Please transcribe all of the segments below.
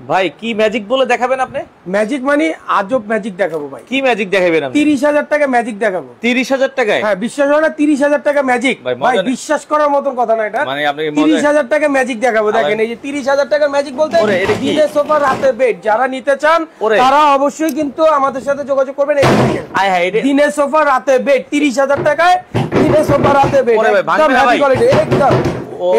ভাই কি ম্যাজিক বলে দেখাবেন আপনি? ম্যাজিক মানে আজব ম্যাজিক দেখাবো ভাই। কি ম্যাজিক দেখাবেন আপনি? 30,000 টাকা ম্যাজিক দেখাবো। 30,000 টাকায়? হ্যাঁ, বিশ্বাস হয় না? 30,000 টাকা ম্যাজিক ভাই, বিশ্বাস করার মতন কথা না এটা। মানে আপনি 30,000 টাকা ম্যাজিক দেখাবো। দেখেন এই যে 30,000 টাকা ম্যাজিক বলতে দিনে সোফা রাতে বেড যারা নিতে চান তারা অবশ্যই কিন্তু আমাদের সাথে যোগাযোগ করবেন। দিনে সোফা রাতে বেড 30,000 টাকায়, দিনে সোফা রাতে বেড একদম হেভি কোয়ালিটি একদম।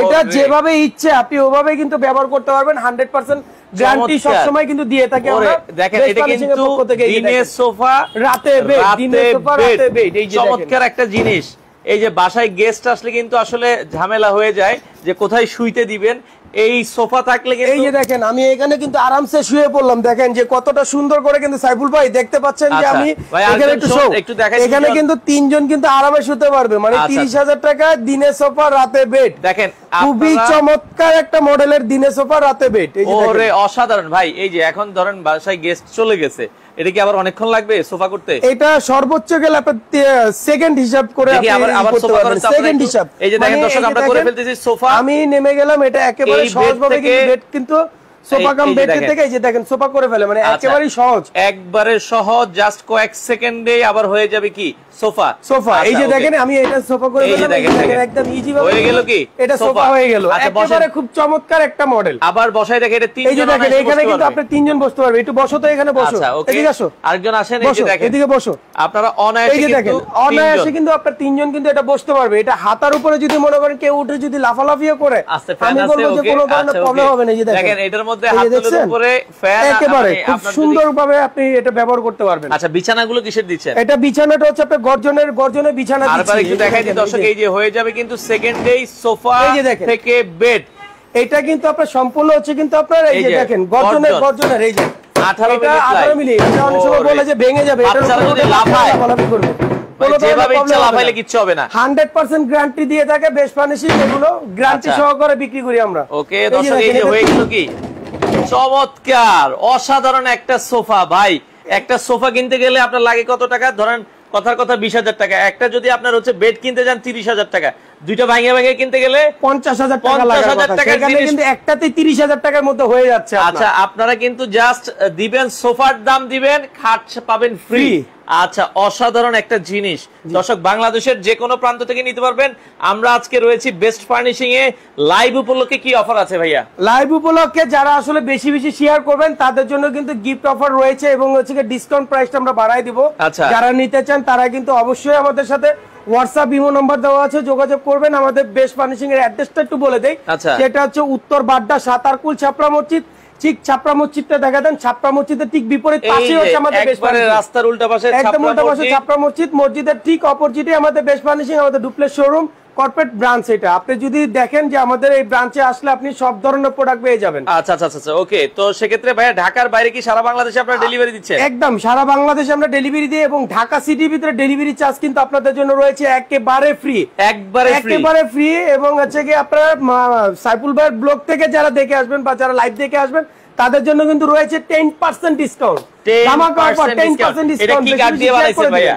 এটা যেভাবে ইচ্ছে আপনি ওভাবে কিন্তু ব্যবহার করতে পারবেন। 100% গ্যারান্টি সব সময় কিন্তু দিয়ে থাকি আমরা। দেখেন এটা কিন্তু দিনে সোফা রাতে বেড, দিনে সোফা রাতে বেড। এই যে চমৎকার একটা জিনিস। এই যে বাসায় গেস্ট আসলে কিন্তু আসলে ঝামেলা হয়ে যায় যে কোথায় শুইতে দিবেন। এই সোফা থাকলে কিন্তু এই যে দেখেন আমি এখানে কিন্তু আরামসে শুয়ে পড়লাম। দেখেন যে কতটা সুন্দর করে কিন্তু সাইফুল ভাই দেখতে পাচ্ছেন যে আমি এখানে একটু দেখাই। এখানে কিন্তু তিনজন কিন্তু আরামে শুতে পারবে। মানে 30,000 টাকা দিনে সোফা রাতে বেড। দেখেন খুবই চমৎকার একটা মডেলের দিনে সোফা রাতে বেড। এই যে ওরে অসাধারণ ভাই। এই যে এখন ধরেন বাসায় গেস্ট চলে গেছে, এটা কি আবার অনেকক্ষণ লাগবে সোফা করতে? এটা সর্বোচ্চ গেলে আপনি সেকেন্ড হিসাব করে আপনি আবার সোফা করেন সেকেন্ড হিসাব। এই যে দেখেন দর্শক আমরা করে ফেলতেছি সোফা। আমি নেমে গেলাম। এটা একেবারে সহজভাবে কিন্তু বেড কিন্তু সোফা কাম বেড থেকে এই যে দেখেন সোফা করে ফেলে। মানে একেবারে সহজ, একবারে সহজ। জাস্ট কয়েক সেকেন্ডে আবার হয়ে যাবে কি সোফা। সোফা এই যে দেখেন আমি এটা সোফা করে ফেললাম। দেখেন একদম ইজি ভাবে হয়ে গেল কি এটা সোফা হয়ে গেল। একেবারে খুব চমৎকার একটা মডেল। আবার বসাই দেখেন এটা তিনজন। এই যে দেখেন এখানে কিন্তু আপনি তিনজন বসতে পারবে। একটু বসো তো, এখানে বসো। এদিকে আসো, আরেকজন আসেন। এই যে দেখেন এদিকে বসো। আপনারা অনায়াসে কিন্তু অনায়াসে কিন্তু আপনারা তিনজন কিন্তু এটা বসতে পারবে। এটা হাতার উপরে যদি মনে করেন কেউ উঠে যদি লাফালাফিও করে আমি বলবো যে কোনো ধরনের প্রবলেম হবে না। এই যে দেখেন এটার মধ্যে হাতের উপরে ফ্যান একেবারে খুব সুন্দরভাবে আপনি এটা ব্যবহার করতে পারবেন। আচ্ছা বিছানাগুলো কিসের দিচ্ছেন? এটা বিছানাটা হচ্ছে আপনি গর্জনের বিছানা দিচ্ছি। আরেকবার একটু দেখাই দিই দর্শক। এই যে হয়ে যাবে কিন্তু সেকেন্ডেই সোফা থেকে বেড। এটা কিন্তু আপনার সম্পূর্ণ হচ্ছে কিন্তু আপনার এই যে দেখেন গর্জনের এই যে 18 মিলি। এটা অনেক সময় বলে যে ভেঙে যাবে। এটা যদি লাফায় করবে যেভাবে ইচ্ছা লাফাইলে কিচ্ছু হবে না। 100% গ্যারান্টি দিয়ে থাকে বেস্ট ফার্নিশিং। এগুলো গ্যারান্টি সহকারে বিক্রি করি আমরা। ওকে দর্শক এই যে হয়ে গেল কি চমৎকার অসাধারণ একটা সোফা। ভাই একটা সোফা কিনতে গেলে আপনার লাগে কত টাকা? ধরেন কথার কথা 20,000 টাকা। একটা যদি আপনার হচ্ছে বেড কিনতে যান 30,000 টাকা। দুইটা ভাঙে কিনতে গেলে 50,000 টাকা লাগে। 50,000 টাকা কিন্তু একটাতে 30,000 টাকার মধ্যে হয়ে যাচ্ছে। আচ্ছা আপনারা কিন্তু জাস্ট দিবেন সোফার দাম দিবেন, খাট পাবেন ফ্রি। আচ্ছা অসাধারণ একটা জিনিস দর্শক, বাংলাদেশের যে কোনো প্রান্ত থেকে নিতে পারবেন। আমরা আজকে রয়েছি বেস্ট ফার্নিশিং এ। লাইভ উপলক্ষে কি অফার আছে ভাইয়া? লাইভ উপলক্ষে যারা আসলে বেশি শেয়ার করবেন তাদের জন্য কিন্তু গিফট অফার রয়েছে এবং হচ্ছে ডিসকাউন্ট প্রাইসটা আমরা বাড়াই দিব। যারা নিতে চান তারা কিন্তু অবশ্যই আমাদের সাথে হোয়াটসঅ্যাপ ইমো নাম্বার দেওয়া আছে, যোগাযোগ করবেন। আমাদের বেস্ট ফার্নিশিং এর অ্যাড্রেসটা একটু বলে দেই। সেটা হচ্ছে উত্তর বাড্ডা সাতারকুল ছাপড়া মসজিদ। ঠিক ছাপড়া মসজিদটা দেখা দেন। ছাপড়া মসজিদের ঠিক বিপরীত পাশে হচ্ছে আমাদের বেস্ট ফার্নিশিং। রাস্তার উল্টা পাশে একদম উল্টা পাশে ছাপড়া মসজিদ। মসজিদের ঠিক অপোজিটে আমাদের বেস্ট ফার্নিশিং, আমাদের ডুপ্লেক্স শোরুম কর্পোরেট ব্রাঞ্চ। এটা আপনি যদি দেখেন যে আমাদের এই ব্রাঞ্চে আসলে আপনি সব ধরনের প্রোডাক্ট পেয়ে যাবেন। আচ্ছা আচ্ছা আচ্ছা ওকে। তো সেক্ষেত্রে ভাইয়া ঢাকার বাইরে কি সারা বাংলাদেশে আপনারা ডেলিভারি দিচ্ছেন? একদম সারা বাংলাদেশে আমরা ডেলিভারি দিই এবং ঢাকা সিটির ভিতরে ডেলিভারি চার্জ কিন্তু আপনাদের জন্য রয়েছে একেবারে ফ্রি। একেবারে ফ্রি। এবং হচ্ছে কি আপনারা সাইফুল ভাইয়ের ব্লগ থেকে যারা দেখে আসবেন বা যারা লাইভ দেখে আসবেন তাদের জন্য কিন্তু রয়েছে 10% ডিসকাউন্ট। ধামাকা অফার 10% ডিসকাউন্ট। এটা কি কাট দিয়ে বানাইছেন ভাইয়া?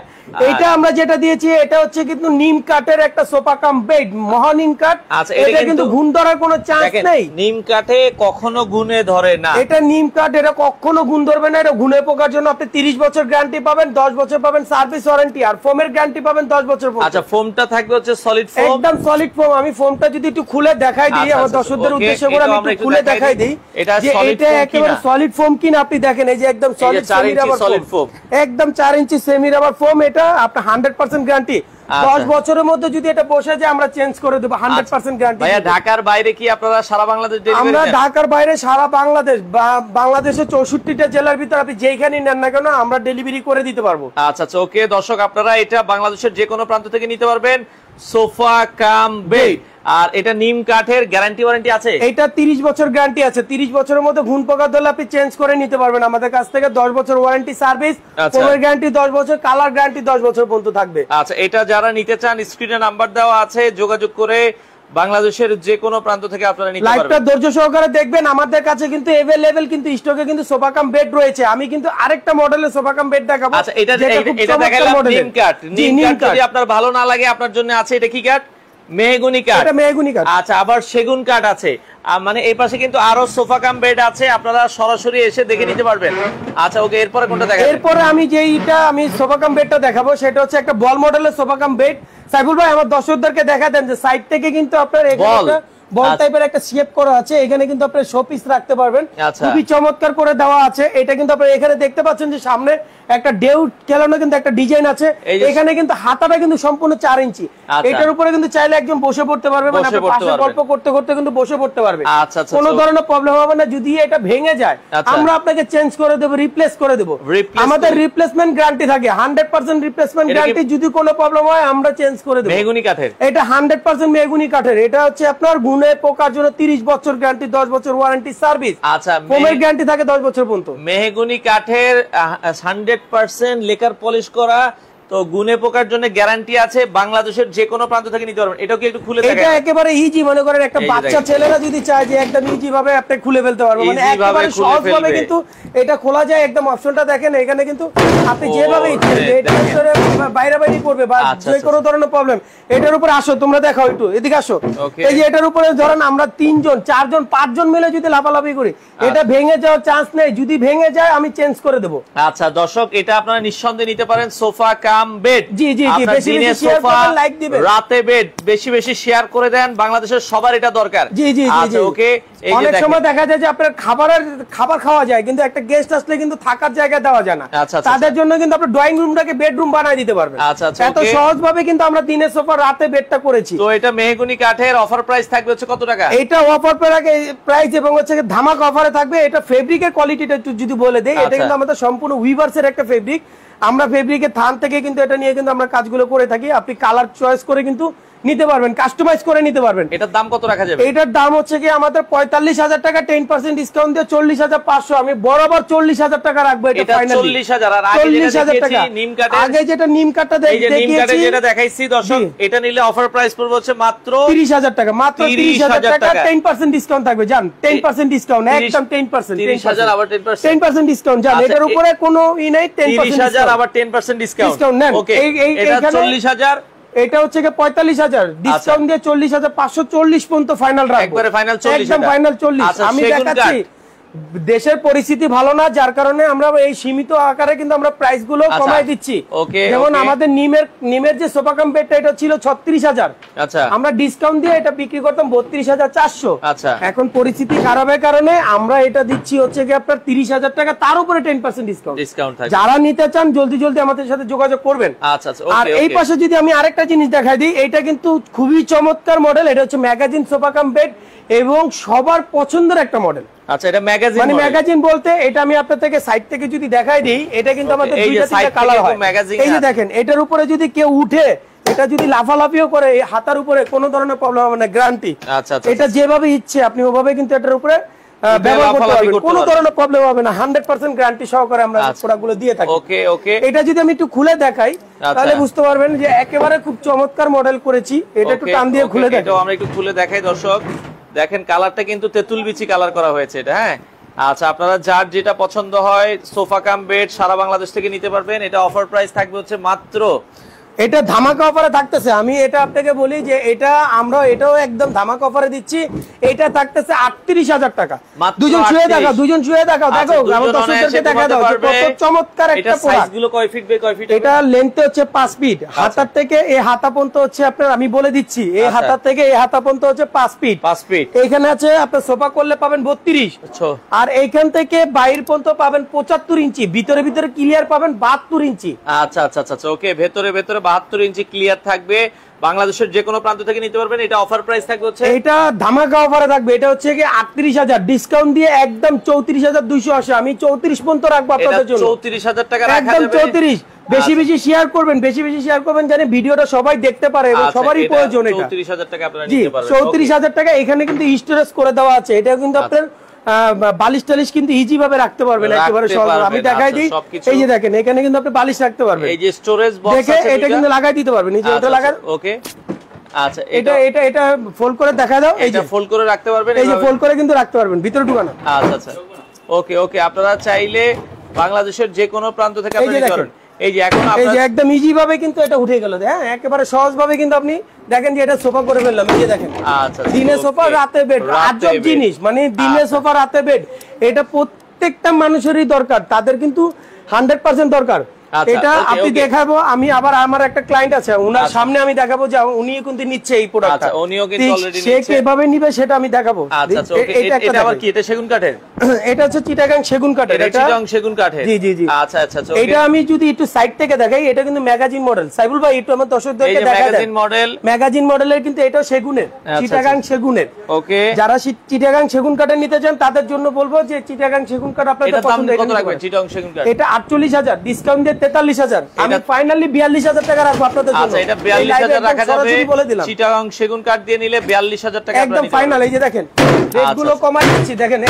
এটা আমরা যেটা দিয়েছি এটা হচ্ছে কিন্তু নিম কাঠের একটা সোফা কাম বেড, মহানিম কাঠ। এটা কিন্তু ঘুণ ধরার কোনো চান্স নেই। নিম কাঠে কখনো ঘুণে ধরে না। এটা নিম কাঠ, এটা কখনো ঘুণ ধরবে না। এটা ঘুণে পোকার জন্য আপনি 30 বছর গ্যারান্টি পাবেন, 10 বছর পাবেন সার্ভিস ওয়ারেন্টি, আর ফোমের গ্যারান্টি পাবেন 10 বছর। আচ্ছা ফোমটা থাকবে হচ্ছে সলিড ফোম, একদম সলিড ফোম। আমি ফোমটা যদি একটু খুলে দেখাই দিই আমার দর্শকদের উদ্দেশ্যে করে আমি একটু খুলে দেখাই দিই যে এটা একেবারে সলিড ফোম কিনা। আপনি দেখেন এই যে একদম সলিড সেমি রাবার ফোম, একদম 4 ইঞ্চি সেমি রাবার ফোম। এটা আপনি 100% গ্যারান্টি। 10 বছরের মধ্যে যদি এটা বসে যায় আমরা চেঞ্জ করে দেব 100% গ্যারান্টি। ভাইয়া ঢাকার বাইরে কি আপনারা সারা বাংলাদেশ ডেলিভারি দেন? আমরা ঢাকার বাইরে সারা বাংলাদেশ, বাংলাদেশের 64টা জেলার ভিতর আপনি যেখানেই নেন না কেন আমরা ডেলিভারি করে দিতে পারবো। আচ্ছা আচ্ছা ওকে দর্শক, আপনারা এটা বাংলাদেশের যে কোনো প্রান্ত থেকে নিতে পারবেন সোফা কাম বেড। আর এটা নিম কাঠের গ্যারান্টি ওয়ারেন্টি আছে? এটা 30 বছর গ্যারান্টি আছে। 30 বছরের মধ্যে ঘুণ পোকা ধরলে আপনি চেঞ্জ করে নিতে পারবেন আমাদের কাছ থেকে। 10 বছর ওয়ারেন্টি সার্ভিস, ফোমের গ্যারান্টি 10 বছর, কালার গ্যারান্টি 10 বছর পর্যন্ত থাকবে। আচ্ছা এটা যারা নিতে চান স্ক্রিনে নাম্বার দেওয়া আছে, যোগাযোগ করে বাংলাদেশের যে কোনো প্রান্ত থেকে আপনারা নিতে পারবেন। লাইভটা ধৈর্য সহকারে দেখবেন। আমাদের কাছে কিন্তু अवेलेबल কিন্তু স্টকে কিন্তু সোফা কাম বেড রয়েছে। আমি কিন্তু আরেকটা মডেলের সোফা কাম বেড দেখাবো। আচ্ছা এটা দেখালাম নিম কাঠ। নিম কাঠ যদি আপনার ভালো না লাগে আপনার জন্য আছে এটা কি কাঠ? মেহগনি কাঠ, এটা মেহগনি কাঠ। আচ্ছা, আবার সেগুন কাঠ আছে, মানে এই পাশে কিন্তু আরো সোফা কাম বেড আছে, আপনারা সরাসরি এসে দেখে নিতে পারবেন। আচ্ছা ওকে, এরপরে কোনটা দেখাবেন? এরপরে আমি আমি সোফা কাম বেডটা দেখাবো, সেটা হচ্ছে একটা বল মডেলের সোফা কাম বেড। সাইফুল ভাই আমার দর্শকদেরকে দেখা দেন যে সাইড থেকে কিন্তু আপনার বল টাইপের একটা শেপ করা আছে, এখানে কিন্তু আপনি শো পিস রাখতে পারবেন, খুবই চমৎকার করে দেওয়া আছে। এটা কিন্তু আপনি এখানে দেখতে পাচ্ছেন যে সামনে একটা ডেউ খেলানো কিন্তু একটা ডিজাইন আছে, এখানে কিন্তু হাতাটা কিন্তু সম্পূর্ণ 4 ইঞ্চি। এটার উপরে কিন্তু চাইলে একদম বসে পড়তে পারবে, মানে আপনি পাশে গল্প করতে করতে কিন্তু বসে পড়তে পারবে, কোনো ধরনের প্রবলেম হবে না। যদি এটা ভেঙে যায় আমরা আপনাকে চেঞ্জ করে দেব, রিপ্লেস করে দেব, আমাদের রিপ্লেসমেন্ট গ্যারান্টি থাকে, 100% রিপ্লেসমেন্ট গ্যারান্টি। যদি কোনো প্রবলেম হয় আমরা চেঞ্জ করে দেব। মেহগনি কাঠের, এটা 100% মেহগনি কাঠের। এটা হচ্ছে আপনার গুণে পোকার জন্য 30 বছর গ্যারান্টি, 10 বছর ওয়ারেন্টি সার্ভিস। আচ্ছা, ফোমের গ্যারান্টি থাকে 10 বছর পর্যন্ত। মেহগনি কাঠের 100% লেকার পলিশ করা, তো গুনে পোকার জন্য গ্যারান্টি আছে, বাংলাদেশের যে কোনো প্রান্ত থেকে নিতে পারবেন। এটাও কি একটু খুলে দেখেন? এটা একেবারে ইজি, মনে করেন একটা বাচ্চা ছেলেরা যদি চায় যে একদম ইজি ভাবে আপনি খুলে ফেলতে পারবেন, মানে একেবারে সহজ ভাবে কিন্তু এটা খোলা যায়। একদম অপশনটা দেখেন, এখানে কিন্তু আপনি যেভাবে ইচ্ছে এটা ভিতরে বাইরে বাইরে করবে বা যে কোনো ধরনের প্রবলেম। এটার উপরে আসো, তোমরা দেখাও একটু, এদিকে আসো। এই যে এটার উপরে ধরেন আমরা 3 জন 4 জন 5 জন মিলে যদি লাফালাফি করি, এটা ভেঙে যাওয়ার চান্স নেই, যদি ভেঙে যায় আমি চেঞ্জ করে দেব। আচ্ছা দর্শক, এটা আপনারা নিঃসন্দেহে নিতে পারেন, সোফা কাম বেড। জি জি জি, বেশি বেশি শেয়ার করবেন, লাইক দিবেন, রাতে বেড বেশি বেশি শেয়ার করে দেন, বাংলাদেশের সবার এটা দরকার। জি জি জি। আচ্ছা ওকে, অনেক সময় দেখা যায় যে আপনার খাবার খাওয়া যায় কিন্তু একটা গেস্ট আসলে কিন্তু থাকার জায়গা দেওয়া যায় না, তাদের জন্য কিন্তু আপনি ড্রয়িং রুমটাকে বেডরুম বানাই দিতে পারবেন। আচ্ছা আচ্ছা, এত সহজ ভাবে কিন্তু আমরা দিনের সোফা রাতে বেডটা করেছি। তো এটা মেহগনি কাঠের অফার প্রাইস থাকবে হচ্ছে কত টাকা? এটা অফার প্রাইস এবং হচ্ছে ধামাকা অফারে থাকবে। এটা ফেব্রিকের কোয়ালিটিটা একটু যদি বলে দেই, এটা কিন্তু আমাদের সম্পূর্ণ উইভার্স এর একটা ফেব্রিক। আমরা ফেব্রিকের থান থেকে কিন্তু এটা নিয়ে কিন্তু আমরা কাজগুলো করে থাকি। আপনি কালার চয়েস করে কিন্তু নিতে পারবেন, কাস্টমাইজ করে নিতে পারবেন। এটার দাম কত রাখা যাবে? এটার দাম হচ্ছে কি আমাদের 45,000 টাকা, 10% ডিসকাউন্ট দিয়ে 40,500। আমি বরাবর 40,000 টাকা রাখবো। এটা ফাইনালি 40,000। আর আগে যেটা দেখিয়েছি নিম কাঠের, আগে যেটা নিম কাঠটা দেখিয়েছি, যেটা দেখাইছি দর্শক, এটা নিলে অফার প্রাইস পড়বে হচ্ছে মাত্র 30,000 টাকা, মাত্র 30,000 টাকা। 10% ডিসকাউন্ট থাকবে, জান, 10% ডিসকাউন্ট, একদম 10%। 30,000 আবার 10% ডিসকাউন্ট, জান, এটার উপরে কোনো ই নাই। 30,000 আবার 10% ডিসকাউন্ট। ওকে, এটা 40,000, এটা হচ্ছে 45,000 ডিসকাউন্ট দিয়ে 40,540 পর্যন্ত ফাইনাল রাখবো, একবারে ফাইনাল 40, একদম ফাইনাল 40। আমি দেখাচ্ছি দেশের পরিস্থিতি ভালো না, যার কারণে আমরা এই সীমিত আকারে কিন্তু আমরা প্রাইস গুলো কমাই দিচ্ছি। যেমন আমাদের নিমের যে সোফা কাম বেডটা এটা ছিল 36,000, আচ্ছা, আমরা ডিসকাউন্ট দিয়ে এটা বিক্রি করতাম 32,400। আচ্ছা, এখন পরিস্থিতি খারাপের কারণে আমরা এটা দিচ্ছি হচ্ছে কি আপনার 30,000 টাকা, তার উপরে 10% ডিসকাউন্ট। যারা নিতে চান জলদি জলদি আমাদের সাথে যোগাযোগ করবেন। আচ্ছা আচ্ছা, আর এই পাশে যদি আমি আরেকটা জিনিস দেখাই দিই, এটা কিন্তু খুবই চমৎকার মডেল। এটা হচ্ছে ম্যাগাজিন সোফা কাম বেড এবং সবার পছন্দের একটা মডেল। আচ্ছা, এটা ম্যাগাজিন, মানে ম্যাগাজিন বলতে এটা আমি আপনাদের থেকে সাইড থেকে যদি দেখাই দিই, এটা কিন্তু আমাদের দুইটা তিনটা কালার হয়। এই যে দেখেন, এটার উপরে যদি কেউ উঠে, এটা যদি লাফালাফিও করে, এই হাতার উপরে কোনো ধরনের প্রবলেম হবে না, গ্যারান্টি। আচ্ছা, এটা যেভাবে ইচ্ছে আপনি ওভাবে কিন্তু এটার উপরে ব্যবহার করতে পারবেন, কোনো ধরনের প্রবলেম হবে না, 100% গ্যারান্টি সহকারে আমরা প্রোডাক্টগুলো দিয়ে থাকি। ওকে ওকে, এটা যদি আমি একটু খুলে দেখাই তাহলে বুঝতে পারবেন যে একেবারে খুব চমৎকার মডেল করেছি। এটা একটু টান দিয়ে খুলে দেখাই, আমরা একটু খুলে দেখাই দর্শক। দেখেন কালারটা কিন্তু তেঁতুল বিচি কালার করা হয়েছে এটা। হ্যাঁ, আচ্ছা, আপনারা যার যেটা পছন্দ হয় সোফা কাম বেড সারা বাংলাদেশ থেকে নিতে পারবেন। এটা অফার প্রাইস থাকবে হচ্ছে মাত্র, এটা ধামাকা অফারে থাকতেছে। আমি এটা আপনাকে বলি যে এটা আমরা এটাও একদম ধামাকা অফারে দিচ্ছি। এটা থাকতেছে 38,000 টাকা। দুজন শুয়ে দেখাও, দুজন শুয়ে দেখাও, দেখো আমার দর্শকদেরকে দেখা দাও কত চমৎকার একটা প্রোডাক্ট। সাইজ গুলো কয় ফিট বাই কয় ফিট? এটা লেন্থ হচ্ছে 5 ফিট, হাতার থেকে এই হাতা পর্যন্ত হচ্ছে আপনার, আমি বলে দিচ্ছি, এই হাতার থেকে এই হাতা পর্যন্ত হচ্ছে 5 ফিট। 5 ফিট এখানে আছে আপনার সোফা করলে পাবেন 32, আর এইখান থেকে বাইর পর্যন্ত পাবেন 75 ইঞ্চি, ভিতরে ভিতরে ক্লিয়ার পাবেন 72 ইঞ্চি। আচ্ছা আচ্ছা আচ্ছা, ওকে, ভেতরে ভেতরে 72 ইঞ্চি ক্লিয়ার থাকবে, বাংলাদেশের যে কোনো প্রান্ত থেকে নিতে পারবেন। এটা অফার প্রাইস থাকবে হচ্ছে, এটা ধামাকা অফারে থাকবে। এটা হচ্ছে কি 38,000 ডিসকাউন্ট দিয়ে একদম 34,280। আমি 34 পর্যন্ত রাখবো আপনাদের জন্য। 34,000 টাকা রাখা যাবে, একদম 34। বেশি বেশি শেয়ার করবেন, বেশি বেশি শেয়ার করবেন, জানেন ভিডিওটা সবাই দেখতে পারে এবং সবারই প্রয়োজন। এটা 34,000 টাকা আপনারা নিতে পারবেন। 34,000 টাকা। এখানে কিন্তু স্টোরেজ করে দেওয়া আছে। এটা কিন্তু আপনার বালিশ টালিশ কিন্তু ইজি ভাবে রাখতে পারবেন, একেবারে সহজ। আমি দেখাই দিই, এই যে দেখেন এখানে কিন্তু আপনি বালিশ রাখতে পারবেন, এই যে স্টোরেজ বক্স আছে, এটা কিন্তু লাগাই দিতে পারবেন, এই যে এটা লাগান। ওকে, আচ্ছা, এটা ফোল্ড করে দেখা দাও, এই যে ফোল্ড করে রাখতে পারবেন, এই যে ফোল্ড করে কিন্তু রাখতে পারবেন, ভিতরে ঢুকানো। আচ্ছা আচ্ছা, ওকে ওকে, আপনারা চাইলে বাংলাদেশের যে কোনো প্রান্ত থেকে আপনি নিতে পারেন। এই যে এখন এই যে একদম ইজি ভাবে কিন্তু এটা উঠে গেল, হ্যাঁ একেবারে সহজ ভাবে কিন্তু আপনি দেখেন যে এটা সোফা করে ফেললাম, এই যে দেখেন। আচ্ছা, দিনে সোফা রাতে বেড, আজব জিনিস, মানে দিনে সোফা রাতে বেড, এটা প্রত্যেকটা মানুষেরই দরকার, তাদের কিন্তু 100% দরকার। এটা আপনি দেখাবো, আমি আবার আমার একটা ক্লায়েন্ট আছে, ওনার সামনে আমি দেখাবো যে উনি কিন্তু নিচ্ছে এই প্রোডাক্টটা, উনিও কিন্তু অলরেডি সে কিভাবে নিবে সেটা আমি দেখাবো। এটা আবার কি, এটা সেগুন কাঠের? এটা হচ্ছে চিটাগাং সেগুন কাঠের। এটা চিটাগাং সেগুন কাঠের। জি জি জি। আচ্ছা আচ্ছা। এটা আমি যদি একটু সাইড থেকে দেখাই, এটা কিন্তু ম্যাগাজিন মডেল। সাইবুল ভাই একটু আমার দর্শকদেরকে দেখাই দেন। ম্যাগাজিন মডেল, ম্যাগাজিন মডেলের কিন্তু এটাও সেগুনের, চিটাগাং সেগুনের। ওকে, যারা চিটাগাং সেগুন কাঠের নিতে চান তাদের জন্য বলবো যে চিটাগাং সেগুন কাঠ আপনাদের পছন্দ। কত রাখবেন চিটাগাং সেগুন কাঠ? এটা 48,000, ডিসকাউন্ট দিয়ে 43,000, আমি ফাইনালি 42,000 টাকা রাখবো আপনাদের জন্য। আচ্ছা, এটা 42,000 রাখা যাবে, চিটাগাং সেগুন কাঠ দিয়ে নিলে 42,000 টাকা আপনারা একদম ফাইনাল। এই যে দেখেন রেটগুলো কমাই দিচ্ছি, দেখেন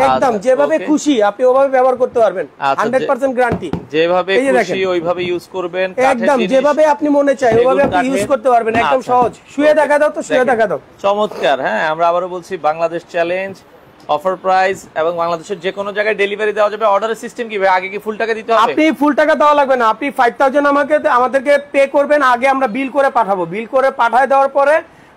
একদম যেভাবে খুশি আপনি ওভাবে ব্যবহার করতে পারবেন, 100% গ্যারান্টি। যেভাবে খুশি ওইভাবে ইউজ করবেন, একদম যেভাবে আপনি মনে চায় ওইভাবে আপনি ইউজ করতে পারবেন, একদম সহজ। শুয়ে দেখা দাও তো, শুয়ে দেখা দাও। চমৎকার। হ্যাঁ, আমরা আবারো বলছি, বাংলাদেশ চ্যালেঞ্জ অফার প্রাইস এবং বাংলাদেশের যে কোনো জায়গায় ডেলিভারি দেওয়া যাবে। অর্ডারের সিস্টেম কি ভাই? আগে কি ফুল টাকা দিতে হবে? আপনি ফুল টাকা দেওয়া লাগবে না, আপনি 5,000 আমাদেরকে পে করবেন, আগে আমরা বিল করে পাঠাবো, বিল করে পাঠায় দেওয়ার পরে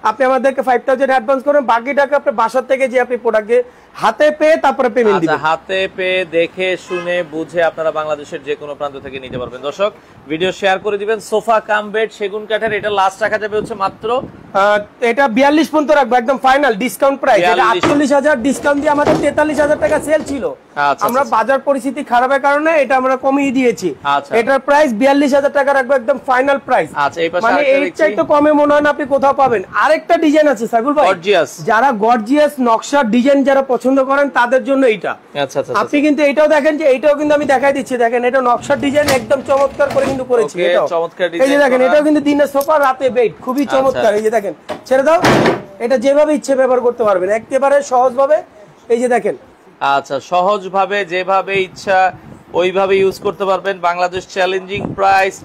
আপনি আমাদেরকে 5,000 অ্যাডভান্স করেন, বাকি টাকা আপনি বাসার থেকে যে আপনি প্রোডাক্টে হাতে পেয়ে তারপরে পেমেন্ট দিবেন। হাতে পেয়ে দেখে শুনে বুঝে আপনারা বাংলাদেশের যে কোনো প্রান্ত থেকে নিতে পারবেন। দর্শক ভিডিও শেয়ার করে দিবেন। সোফা কাম বেড সেগুন কাঠের, এটা লাস্ট রাখা যাবে হচ্ছে মাত্র এটা 42 পর্যন্ত রাখবো, একদম ফাইনাল ডিসকাউন্ট প্রাইস। এটা 48,000, ডিসকাউন্ট দিয়ে আমাদের 43,000 টাকা সেল ছিল, আমরা বাজার পরিস্থিতি খারাপের কারণে এটা আমরা কমিয়ে দিয়েছি। এটার প্রাইস 42,000 টাকা রাখবো, একদম ফাইনাল প্রাইস। মানে এই চাইতে কমে মনে হয় না আপনি কোথাও পাবেন। আরেকটা ডিজাইন আছে সাইবুল ভাই, গর্জিয়াস, যারা গর্জিয়াস নকশার ডিজাইন যারা পছন্দ করেন তাদের জন্য এইটা। আচ্ছা আচ্ছা, আপনি কিন্তু এটাও দেখেন যে এটাও কিন্তু আমি দেখাই দিচ্ছি, দেখেন এটা নকশার ডিজাইন একদম চমৎকার করে কিন্তু করেছি। এটাও চমৎকার ডিজাইন। এই যে দেখেন, এটাও কিন্তু দিনের সোফা রাতে বেড, খুবই চমৎকার। এই যে দেখেন, ছেড়ে দাও, এটা যেভাবে ইচ্ছে ব্যবহার করতে পারবেন, একেবারে সহজ ভাবে। এই যে দেখেন, আচ্ছা, সহজ ভাবে যেভাবে ইচ্ছা ওইভাবে ইউজ করতে পারবেন। বাংলাদেশ চ্যালেঞ্জিং প্রাইস,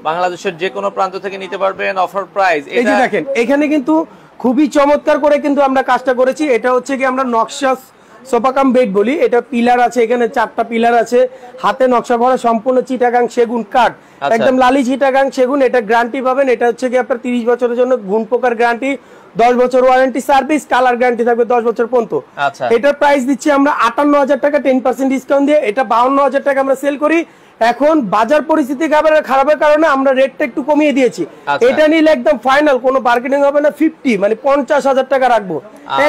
বাংলাদেশের যে কোনো প্রান্ত থেকে নিতে পারবেন, অফার প্রাইস। এই যে দেখেন, এখানে কিন্তু খুবই চমৎকার করে কিন্তু আমরা কাজটা করেছি। এটা হচ্ছে কি আমরা নকশা সোফা কাম বেড বলি। এটা পিলার আছে, এখানে 4টা পিলার আছে, হাতে নকশা করা, সম্পূর্ণ চিটাগাং সেগুন কাঠ, একদম লালি চিটাগাং সেগুন। এটা গ্যারান্টি পাবেন, এটা হচ্ছে কি আপনার 30 বছরের জন্য গুণ পোকার গ্যারান্টি, 10 বছর ওয়ারেন্টি সার্ভিস, কালার গ্যারান্টি থাকবে 10 বছর পর্যন্ত। এটার প্রাইস দিচ্ছি আমরা 58,000 টাকা 10% ডিসকাউন্ট দিয়ে। এটা 52,000 টাকা আমরা সেল করি। এখন বাজার পরিস্থিতি খারাপের কারণে আমরা রেটটা একটু কমিয়ে দিয়েছি। এটা নিলে একদম ফাইনাল, কোনো বার্গেনিং হবে না, 50 মানে 50,000 টাকা রাখবো,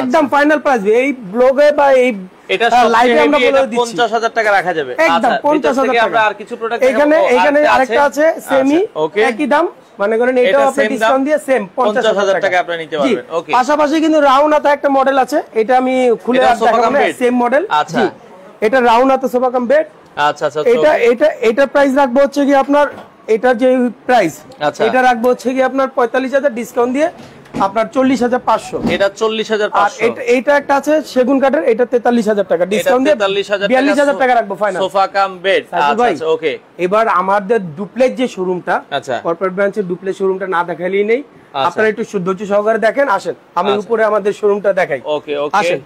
একদম ফাইনাল প্রাইস। এই ব্লগে বা এই এটা লাইভে আমরা বলে দিচ্ছি 50,000 টাকা রাখা যাবে, একদম 50,000 টাকা। আমরা আর কিছু প্রোডাক্ট এখানে আরেকটা আছে সেমি, একই দাম, মানে করেন এটাও আপনি ডিসকাউন্ট দিয়ে সেম 50,000 টাকা আপনি নিতে পারবেন। ওকে, পাশাপাশি কিন্তু রাউন্ড হাতা একটা মডেল আছে, এটা আমি খুলে দেখাবো না, সেম মডেল। আচ্ছা, এটা রাউন্ড হাতা সোফা কাম বেড। আচ্ছা আচ্ছা, এটা প্রাইস রাখবো হচ্ছে কি আপনার, এটার যে প্রাইস এটা রাখবো হচ্ছে কি আপনার 45,000, ডিসকাউন্ট দিয়ে আপনার 40,500। এটা 40,500। এটা একটা আছে সেগুন কাঠের, এটা 43,000 টাকা, ডিসকাউন্ট দিয়ে 42,000 টাকা রাখবো ফাইনাল। Sofa cum bed. আচ্ছা ওকে, এবার আমাদের ডুপ্লেক্স যে শোরুমটা, কর্পোরেট ব্রাঞ্চের ডুপ্লেক্স শোরুমটা না দেখাইলেই নেই, আপনারা একটু ধৈর্য সহকারে দেখেন। আসেন, আমি উপরে আমাদের শোরুমটা দেখাই। ওকে ওকে, আসেন।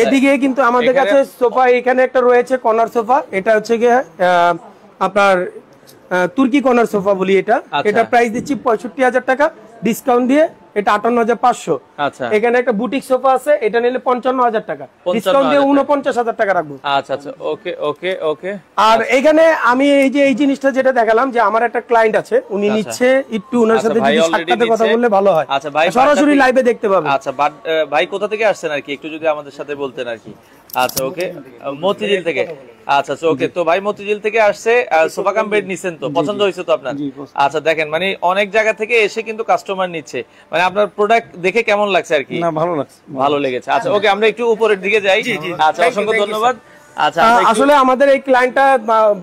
এদিকে কিন্তু আমাদের কাছে সোফা এখানে একটা রয়েছে, কর্নার সোফা। এটা হচ্ছে গিয়ে আপনার তুর্কি কর্নার সোফা বলি এটা। এটা প্রাইস দিচ্ছি 65,000 টাকা, ডিসকাউন্ট দিয়ে এটা 58,500। আচ্ছা, এখানে একটা বুটিক সোফা আছে, এটা নিলে 55,000 টাকা, ডিসকাউন্ট দিয়ে 49,000 টাকা রাখবো। আচ্ছা আচ্ছা, ওকে ওকে ওকে। আর এখানে আমি এই জিনিসটা যেটা দেখালাম, যে আমার একটা ক্লায়েন্ট আছে, উনি নিচ্ছে, একটু ওনার সাথে যদি সাক্ষাতে কথা বললে ভালো হয়। আচ্ছা ভাই, সরাসরি লাইভে দেখতে পাবেন। আচ্ছা ভাই, কোথা থেকে আসছেন আর কি, একটু যদি আমাদের সাথে বলতেন আর কি। আচ্ছা ওকে, মতিঝিল থেকে। আচ্ছা আচ্ছা, ওকে। তো ভাই মতিঝিল থেকে আসছে, সোফা কাম বেড নিছেন, তো পছন্দ হয়েছে তো আপনার? আচ্ছা, দেখেন মানে অনেক জায়গা থেকে এসে কিন্তু কাস্টমার নিচ্ছে, মানে আপনার প্রোডাক্ট দেখে কেমন লাগছে আর কি? না, ভালো লাগছে, ভালো লেগেছে। আচ্ছা ওকে, আমরা একটু উপরের দিকে যাই। আচ্ছা, অসংখ্য ধন্যবাদ। আচ্ছা, আসলে আমাদের এই ক্লায়েন্টটা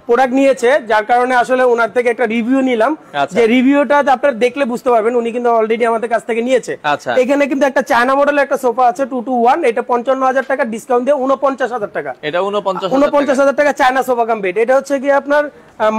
প্রোডাক্ট নিয়েছে, যার কারণে আসলে ওনার থেকে একটা রিভিউ নিলাম, যে রিভিউটা আপনারা দেখলে বুঝতে পারবেন উনি কিন্তু অলরেডি আমাদের কাছ থেকে নিয়েছে। এখানে কিন্তু একটা চায়না মডেলের একটা সোফা আছে 221, এটা 55,000 টাকা, ডিসকাউন্ট দিয়ে 49,000 টাকা। এটা 49,000 টাকা চায়না সোফা কাম বেড। এটা হচ্ছে কি আপনার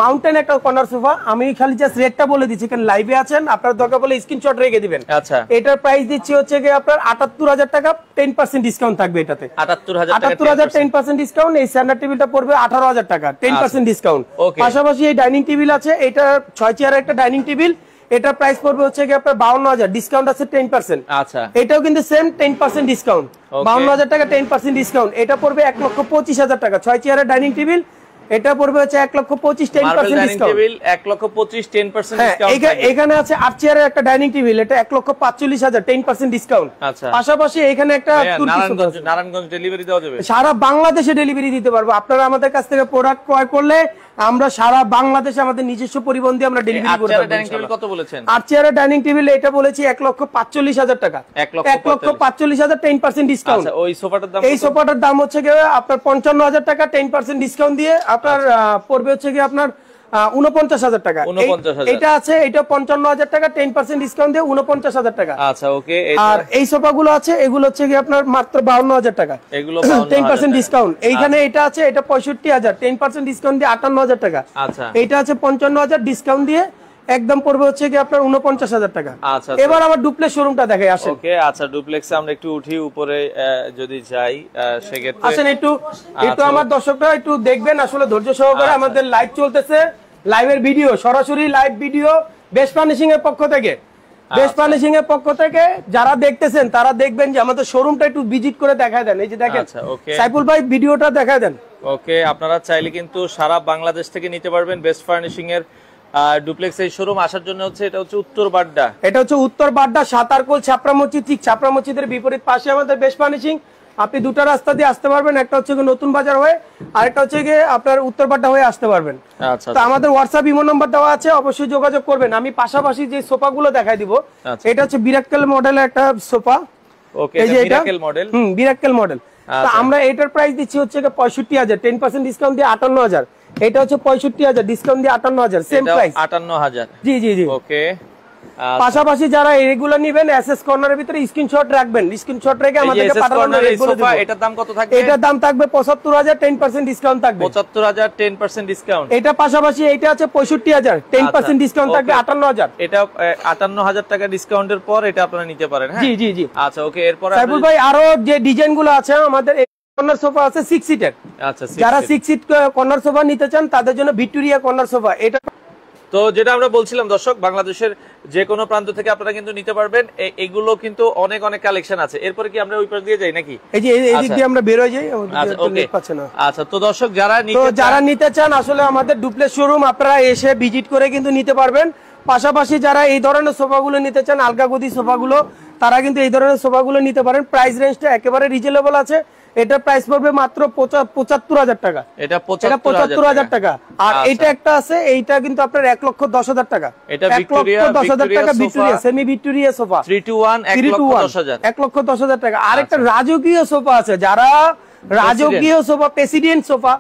মাউন্টেন একটা কর্নার সোফা। আমি খালি জাস্ট রেটটা বলে দিচ্ছি, কারণ লাইভে আছেন, আপনার দরকার বলে স্ক্রিনশট রেখে দিবেন। আচ্ছা, এটার প্রাইস দিচ্ছি হচ্ছে কি আপনার 78,000 টাকা, 10% ডিসকাউন্ট থাকবে এটাতে। 78,000 10% ডিসকাউন্ট। এই স্ট্যান্ডার্ড টেবিলটা পড়বে 18,000 টাকা, 10% ডিসকাউন্ট। পাশাপাশি এই ডাইনিং টেবিল আছে, এটা 6 চেয়ারের একটা ডাইনিং টেবিল, এটা প্রাইস পড়বে হচ্ছে কি আপনার 52,000, ডিসকাউন্ট আছে 10%। আচ্ছা, এটাও কিন্তু সেম 10% ডিসকাউন্ট, 52,000 টাকা 10% ডিসকাউন্ট। এটা পড়বে 1,25,000 টাকা, 6 চেয়ারের ডাইনিং টেবিল, এটা পড়বে হচ্ছে 1,25,000, 10% ডিসকাউন্ট। 1,25,000 10% ডিসকাউন্ট। এখানে আছে 8 চেয়ারের একটা ডাইনিং টেবিল, এটা 1,45,000, 10% ডিসকাউন্ট। আচ্ছা, পাশাপাশি এখানে একটা নারায়ণগঞ্জ ডেলিভারি দেওয়া যাবে, সারা বাংলাদেশে ডেলিভারি দিতে পারবো। আপনারা আমাদের কাছ থেকে প্রোডাক্ট ক্রয় করলে আমরা সারা বাংলাদেশে আমাদের নিজস্ব পরিবহন দিয়ে আমরা ডেলিভারি করে দেব। ডাইনিং টেবিল কত বলেছেন? 8 চেয়ারের ডাইনিং টেবিল এটা বলেছি 1,45,000 টাকা, 1,45,000, 10% ডিসকাউন্ট। আচ্ছা, ওই সোফাটার দাম? এই সোফাটার দাম হচ্ছে কি আপনার 55,000 টাকা, 10% ডিসকাউন্ট দিয়ে আপনার পড়বে হচ্ছে কি আপনার 49,000 টাকা। এটা আছে, এটা 55,000 টাকা, 10% ডিসকাউন্ট দিয়ে 49,000 টাকা। আচ্ছা, ওকে। আর এই সোফাগুলো আছে, এগুলো হচ্ছে কি আপনার মাত্র 52,000 টাকা, এগুলো 10% ডিসকাউন্ট। এইখানে এটা আছে, এটা 65,000, 10% ডিসকাউন্ট দিয়ে 58,000 টাকা। আচ্ছা, এটা আছে 55,000, ডিসকাউন্ট দিয়ে একদম পড়বে হচ্ছে কি আপনার 49,000 টাকা। আচ্ছা, এবার আমার ডুপ্লেক্স শোরুমটা দেখাই, আসেন। ওকে, আচ্ছা, ডুপ্লেক্সে আমরা একটু উঠি উপরে, যদি যাই সেক্ষেত্রে আসেন একটু আমার দর্শকরা একটু দেখবেন আসলে ধৈর্য সহকারে। আমাদের লাইভ চলতেছে, লাইভের ভিডিও, সরাসরি লাইভ ভিডিও বেস্ট ফার্নিশিং এর পক্ষ থেকে। বেস্ট ফার্নিশিং এর পক্ষ থেকে যারা দেখতেছেন তারা দেখবেন যে আমাদের শোরুমটা একটু ভিজিট করে দেখায় দেন। এই যে দেখেন, সাইফুল ভাই ভিডিওটা দেখায় দেন। ওকে, আপনারা চাইলে কিন্তু সারা বাংলাদেশ থেকে নিতে পারবেন বেস্ট ফার্নিশিং এর ডুপ্লেক্স এই শোরুম। আসার জন্য হচ্ছে এটা হচ্ছে উত্তর বাড্ডা, এটা হচ্ছে উত্তর বাড্ডা, সাতারকোল, ছাপড়া মসজিদ, ঠিক ছাপড়া মসজিদের বিপরীত পাশে আমাদের বেস্ট ফার্নিশিং। আপনি দুটো রাস্তা দিয়ে আসতে পারবেন, একটা হচ্ছে নতুন বাজার হয়ে, আর একটা হচ্ছে গিয়ে আপনার উত্তর বাড্ডা হয়ে আসতে পারবেন। আচ্ছা, তো আমাদের হোয়াটসঅ্যাপ ইমো নাম্বার দেওয়া আছে, অবশ্যই যোগাযোগ করবেন। আমি পাশাপাশি যে সোফাগুলো দেখাই দিব, এটা হচ্ছে বিরাক্কেল মডেলের একটা সোফা। ওকে, এটা বিরাক্কেল মডেল। বিরাক্কেল মডেল। তো আমরা এটার প্রাইস দিচ্ছি হচ্ছে 65,000, 10% ডিসকাউন্ট দিয়ে 58,000। এটা হচ্ছে 65,000, ডিসকাউন্ট দিয়ে 58,000, সেম প্রাইস 58,000। জি জি জি। ওকে, পাশাপাশি যারা এগুলো নেবেন এসএস কর্নারের ভিতরে স্ক্রিনশট রাখবেন, স্ক্রিনশট রেখে আমাদেরকে পাঠানোর রেট বলে দেব। এটার দাম কত থাকবে? এটার দাম থাকবে 75,000, 10% ডিসকাউন্ট থাকবে। 75,000, 10% ডিসকাউন্ট। এটা পাশাপাশি এটা আছে 65,000, 10% ডিসকাউন্ট থাকবে 58,000। এটা 58,000 টাকা ডিসকাউন্টের পর এটা আপনারা নিতে পারেন। হ্যাঁ, জি জি জি। আচ্ছা, ওকে। এরপর সাইফুল ভাই আরো যে ডিজাইন গুলো আছে, আমাদের কর্নার সোফা আছে 6 সিটের। আচ্ছা, যারা 6 সিট কর্নার সোফা নিতে চান তাদের জন্য ভিক্টোরিয়া কর্নার সোফা। এটা তো যেটা আমরা বলছিলাম দর্শক, বাংলাদেশের যে কোনো প্রান্ত থেকে আপনারা কিন্তু নিতে পারবেন। এগুলো কিন্তু অনেক অনেক কালেকশন আছে। এরপরে কি আমরা ওই পাশ দিয়ে যাই নাকি? এই যে এই দিক দিয়ে আমরা বের হয়ে যাই। আচ্ছা, তো দর্শক যারা নিতে চান আসলে আমাদের ডুপ্লেক্স শোরুম আপনারা এসে ভিজিট করে কিন্তু নিতে পারবেন। পাশাপাশি যারা এই ধরনের সোফাগুলো নিতে চান, আলগা গদি সোফাগুলো, তারা কিন্তু এই ধরনের সোফাগুলো নিতে পারেন। প্রাইস রেঞ্জটা একেবারে রিজনেবল আছে। এটা প্রাইস পড়বে মাত্র 75,000 টাকা। এটা 75,000 টাকা। আর এটা একটা আছে, এইটা কিন্তু আপনার 1,10,000 টাকা। এটা ভিক্টোরিয়া 1,10,000 টাকা, ভিক্টোরিয়া সেমি ভিক্টোরিয়া সোফা 321, 1,10,000, 1,10,000 টাকা। আরেকটা রাজকীয় সোফা আছে, যারা রাজকীয় সোফা, প্রেসিডেন্ট সোফা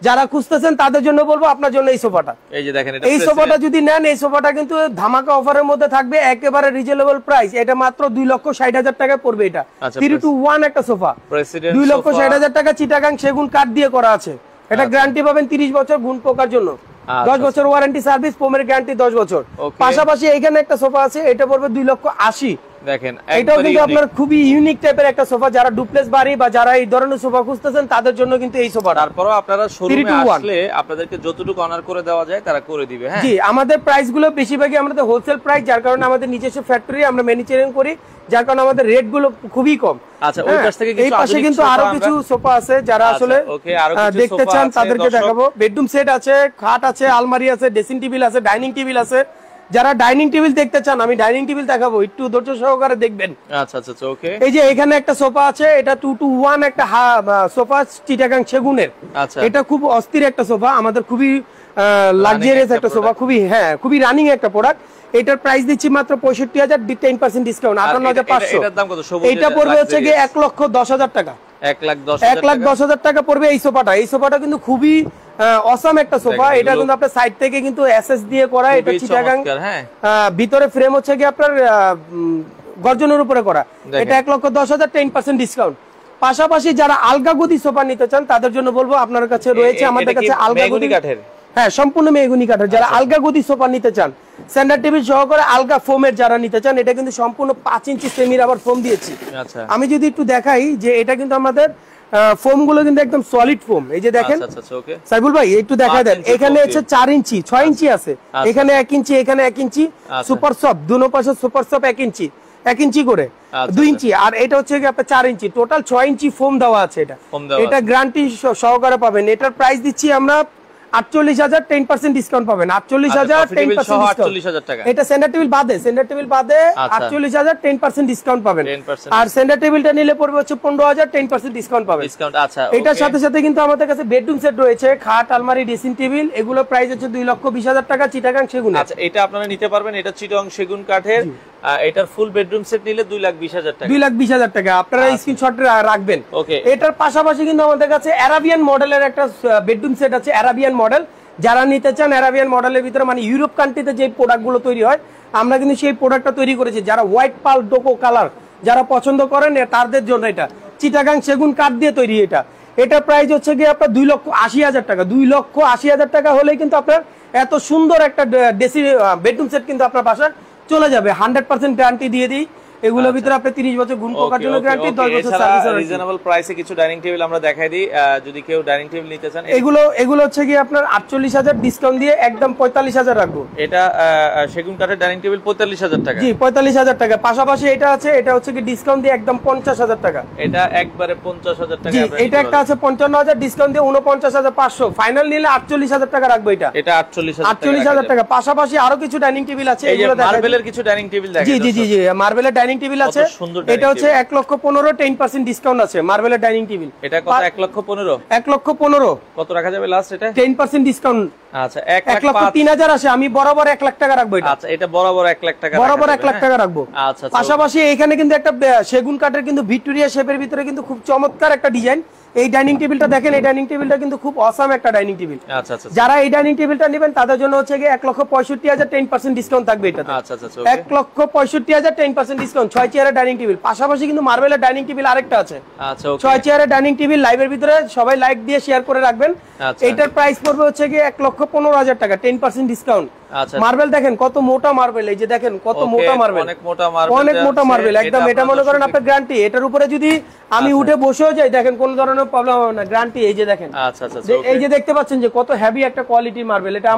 যারা খুঁজতেছেন তাদের জন্য বলবো আপনার জন্য এই সোফাটা। এই যে দেখেন, এই সোফাটা যদি নেন, এই সোফাটা কিন্তু ধামাকা অফারের মধ্যে থাকবে, একেবারে রিজনেবল প্রাইস। এটা মাত্র 2,60,000 টাকা পড়বে। এটা 3-to-1 একটা সোফা, 2,60,000 টাকা। চিটাগাং সেগুন কাঠ দিয়ে করা আছে। এটা গ্যারান্টি পাবেন 30 বছর গুণ পোকার জন্য, 10 বছর ওয়ারেন্টি সার্ভিস, ফোমের গ্যারান্টি 10 বছর। পাশাপাশি এখানে একটা সোফা আছে, এটা পড়বে 2,80,000। দেখেন, এটাও কিন্তু আপনার খুবই ইউনিক টাইপের একটা সোফা। যারা ডুপ্লেক্স বাড়ি বা যারা এই ধরনের সোফা খুঁজতেছেন তাদের জন্য কিন্তু এই সোফাটা। তারপরও আপনারা শোরুমে আসলে আপনাদেরকে যতটুকু অনার করে দেওয়া যায় তারা করে দিবে। হ্যাঁ, জি। আমাদের প্রাইস গুলো বেশিরভাগই আমাদের হোলসেল প্রাইস, যার কারণে আমাদের নিজস্ব ফ্যাক্টরি, আমরা ম্যানুফ্যাকচারিং করি, যার কারণে আমাদের রেট গুলো খুবই কম। আচ্ছা, ওই পাশ থেকে এই পাশে কিন্তু আরো কিছু সোফা আছে, যারা আসলে দেখতে চান তাদেরকে দেখাবো। বেডরুম সেট আছে, খাট আছে, আলমারি আছে, ড্রেসিং টেবিল আছে, ডাইনিং টেবিল আছে। যারা ডাইনিং টেবিল দেখতে চান আমি ডাইনিং টেবিল দেখাবো, একটু ধৈর্য সহকারে দেখবেন। আচ্ছা আচ্ছা, ওকে। এই যে এখানে একটা সোফা আছে, এটা 2-to-1 একটা সোফা, চিটাগাং সেগুনের। আচ্ছা, এটা খুব অস্থির একটা সোফা, আমাদের খুবই লাক্সারিয়াস একটা সোফা, খুবই রানিং একটা প্রোডাক্ট। এটার প্রাইস দিচ্ছি মাত্র 65,000, 10% ডিসকাউন্ট 58,500। এটার দাম কত? এটা পড়বে হচ্ছে গিয়ে 1,10,000 টাকা। 1,10,000 টাকা পড়বে এই সোফাটা। এই সোফাটা কিন্তু খুবই অসাম একটা সোফা। এটা কিন্তু আপনার সাইড থেকে কিন্তু এসএস দিয়ে করা। এটা চিটাগাং, ভিতরে ফ্রেম হচ্ছে কি আপনার গর্জনের উপরে করা। এটা 1,10,000, 10% ডিসকাউন্ট। পাশাপাশি যারা আলগা গদি সোফা নিতে চান তাদের জন্য বলবো আপনার কাছে রয়েছে, আমাদের কাছে আলগা গদি কাঠের, হ্যাঁ সম্পূর্ণ মেহগনি কাঠের। যারা আলগা গদি সোফা নিতে চান, স্ট্যান্ডার্ড টেবিল সহকারে আলগা ফোমের যারা নিতে চান, এটা কিন্তু সম্পূর্ণ 5 ইঞ্চি সেমি রাবার ফোম দিয়েছি। আমি যদি একটু দেখাই যে এটা কিন্তু আমাদের ফোম গুলো কিন্তু একদম সলিড ফোম, এই যে দেখেন। আচ্ছা আচ্ছা ওকে সাইফুল ভাই একটু দেখা দেন, এখানে হচ্ছে 4 ইঞ্চি 6 ইঞ্চি আছে, এখানে 1 ইঞ্চি, এখানে 1 ইঞ্চি সুপার সফট, দুনো পাশে সুপার সফট 1 ইঞ্চি 1 ইঞ্চি করে 2 ইঞ্চি, আর এটা হচ্ছে কি আপনার 4 ইঞ্চি, টোটাল 6 ইঞ্চি ফোম দেওয়া আছে। এটা গ্যারান্টি সহকারে পাবেন। এটার প্রাইস দিচ্ছি আমরা 48,000, 10% ডিসকাউন্ট পাবেন। 48,000 10% ডিসকাউন্ট। এটা সেন্টার টেবিল বাদে 48,000 10% ডিসকাউন্ট পাবেন। আর সেন্টার টেবিলটা নিলে পড়বে হচ্ছে 15,000, 10% ডিসকাউন্ট পাবেন। আচ্ছা এটার সাথে সাথে কিন্তু আমাদের কাছে বেডরুম সেট রয়েছে, খাট, আলমারি, ড্রেসিং টেবিল, এগুলো প্রাইস হচ্ছে 2,20,000 টাকা, চিটাগাং সেগুন। আচ্ছা এটা আপনারা নিতে পারবেন, এটা চিটাগাং সেগুন কাঠের। এটার ফুল বেডরুম সেট নিলে 2,20,000 টাকা, 2,20,000 টাকা। আপনারা স্ক্রিনশট রাখবেন। এটার পাশাপাশি কিন্তু আমাদের কাছে অ্যারাবিয়ান মডেলের একটা বেডরুম সেট আছে, অ্যারাবিয়ান মডেল। যারা নিতে চান অ্যারাবিয়ান মডেলের ভিতরে, মানে ইউরোপ কান্ট্রিতে যে প্রোডাক্টগুলো তৈরি হয়, আমরা কিন্তু সেই প্রোডাক্টটা তৈরি করেছি। যারা হোয়াইট পাল ডোকো কালার যারা পছন্দ করেন তাদের জন্য এটা চিটাগাং সেগুন কাঠ দিয়ে তৈরি। এটা প্রাইস হচ্ছে গিয়ে আপনার 2,80,000 টাকা। 2,80,000 টাকা হলে কিন্তু আপনার এত সুন্দর একটা বেডরুম সেট কিন্তু আপনার বাসায় চলে যাবে। 100% গ্যারান্টি দিয়ে দিই। এগুলোর ভিতরে আপনি 30 বছর গুণ পোকার জন্য গ্যারান্টি, 10 বছর সার্ভিস। রিজনেবল প্রাইসে কিছু ডাইনিং টেবিল আমরা দেখাই দিই, যদি কেউ ডাইনিং টেবিল নিতে চান। এগুলো হচ্ছে কি আপনার 48,000 ডিসকাউন্ট দিয়ে একদম 45,000 রাখবো। এটা সেগুন কাঠের ডাইনিং টেবিল 45,000 টাকা। জি 45,000 টাকা। পাশাপাশি এটা আছে, এটা হচ্ছে কি ডিসকাউন্ট দিয়ে একদম 50,000 টাকা। এটা একবারে 50,000 টাকা। জি এটা একটা আছে 55,000 ডিসকাউন্ট দিয়ে 49,500, ফাইনাল নিলে 48,000 টাকা রাখবো। এটা 48,000 টাকা। পাশাপাশি আরো কিছু ডাইনিং টেবিল আছে, এগুলো দেখাই। মার্বেলের কিছু ডাইনিং টেবিল দেখাই। জি জি জি মার্বেলের ডাইনিং টেবিল আছে। এটা হচ্ছে 1,15,000, 10% ডিসকাউন্ট আছে মার্বেলের ডাইনিং টেবিল। এটা কত? 1,15,000। 1,15,000 কত রাখা যাবে লাস্ট? এটা 10% ডিসকাউন্ট। আচ্ছা 1,03,000 আছে, আমি বরাবর 1 লাখ টাকা রাখবো। এটা আচ্ছা এটা বরাবর 1 লাখ টাকা, বরাবর 1 লাখ টাকা রাখবো। আচ্ছা পাশাপাশি এখানে কিন্তু একটা সেগুন কাঠের কিন্তু ভিক্টোরিয়া শেপের ভিতরে কিন্তু খুব চমৎকার একটা ডিজাইন। এই ডাইনিং টেবিলটা দেখেন, এই ডাইনিং টেবিলটা কিন্তু খুব অসাম একটা ডাইনিং টেবিল। আচ্ছা আচ্ছা যারা এই ডাইনিং টেবিলটা নেবেন তাদের জন্য হচ্ছে গিয়ে 1,65,000, 10% ডিসকাউন্ট থাকবে এটাতে। আচ্ছা আচ্ছা 1,65,000, 10% ডিসকাউন্ট। 6 চেয়ারের ডাইনিং টেবিল। পাশাপাশি কিন্তু মার্বেলের ডাইনিং টেবিল আরেকটা আছে। আচ্ছা 6 চেয়ারের ডাইনিং টেবিল লাইভের ভিতরে সবাই লাইক দিয়ে শেয়ার করে রাখবেন। এটার প্রাইস পড়বে হচ্ছে গিয়ে 1,15,000 টাকা, 10% ডিসকাউন্ট। মার্বেল দেখেন কত মোটা মার্বেল, এই যে দেখেন কত মোটা মার্বেল, অনেক মোটা মার্বেল একদম। এটা মনে করেন আপনার গ্যারান্টি। এটার উপরে যদি আমি উঠে বসেও যাই, দেখেন কোনো ধরনের প্রবলেম হবে না, গ্যারান্টি। এই যে দেখেন, আচ্ছা আচ্ছা এই যে দেখতে পাচ্ছেন যে কত হেভি একটা কোয়ালিটি মার্বেল। এটা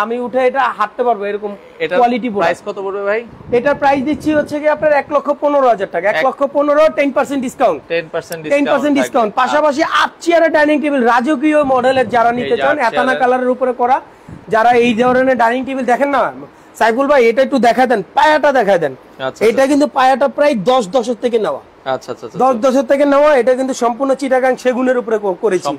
আমি উঠে এটা হাঁটতে পারবো এরকম কোয়ালিটি। প্রাইস কত পড়বে ভাই? এটার প্রাইস দিচ্ছি হচ্ছে কি আপনার 1,15,000 টাকা। 1,15,000, 10% ডিসকাউন্ট। 10% ডিসকাউন্ট। পাশাপাশি 8 চেয়ারের ডাইনিং টেবিল রাজকীয় মডেলের যারা নিতে চান, এতানা কালারের উপরে করা, যারা এই ধরনের ডাইনিং টেবিল দেখেন না সাইফুল ভাই, এটা একটু দেখা দেন, পায়াটা দেখা দেন। এটা কিন্তু পায়াটা প্রায় 10 দশক থেকে নেওয়া। আচ্ছা আচ্ছা 10 দশক থেকে নেওয়া। এটা কিন্তু সম্পূর্ণ চিটাগাং সেগুনের উপরে করেছি।